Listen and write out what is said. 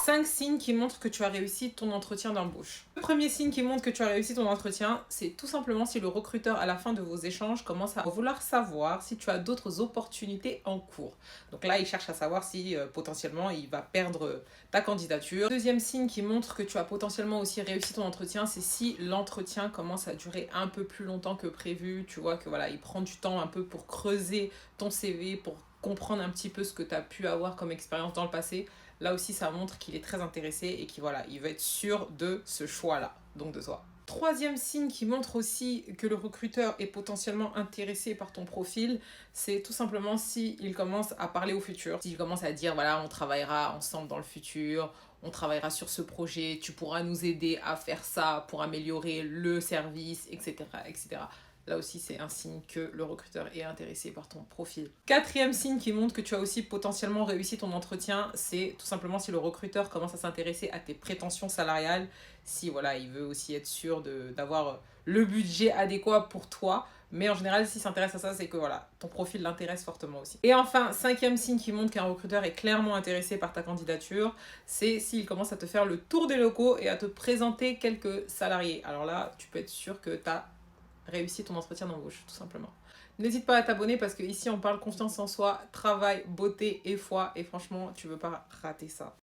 5 signes qui montrent que tu as réussi ton entretien d'embauche. Le premier signe qui montre que tu as réussi ton entretien, c'est tout simplement si le recruteur, à la fin de vos échanges, commence à vouloir savoir si tu as d'autres opportunités en cours. Donc là, il cherche à savoir si potentiellement il va perdre ta candidature. Deuxième signe qui montre que tu as potentiellement aussi réussi ton entretien, c'est si l'entretien commence à durer un peu plus longtemps que prévu. Tu vois que voilà, il prend du temps un peu pour creuser ton CV, pour comprendre un petit peu ce que tu as pu avoir comme expérience dans le passé. Là aussi, ça montre qu'il est très intéressé et qu'il voilà, il veut être sûr de ce choix-là, donc de toi. Troisième signe qui montre aussi que le recruteur est potentiellement intéressé par ton profil, c'est tout simplement s'il commence à parler au futur. S'il commence à dire, voilà, on travaillera ensemble dans le futur, on travaillera sur ce projet, tu pourras nous aider à faire ça pour améliorer le service, etc., etc. Là aussi, c'est un signe que le recruteur est intéressé par ton profil. Quatrième signe qui montre que tu as aussi potentiellement réussi ton entretien, c'est tout simplement si le recruteur commence à s'intéresser à tes prétentions salariales, si voilà, il veut aussi être sûr d'avoir le budget adéquat pour toi. Mais en général, s'il s'intéresse à ça, c'est que voilà, ton profil l'intéresse fortement aussi. Et enfin, cinquième signe qui montre qu'un recruteur est clairement intéressé par ta candidature, c'est s'il commence à te faire le tour des locaux et à te présenter quelques salariés. Alors là, tu peux être sûr que tu as réussi ton entretien d'embauche, tout simplement. N'hésite pas à t'abonner parce que ici on parle confiance en soi, travail, beauté et foi et franchement tu veux pas rater ça.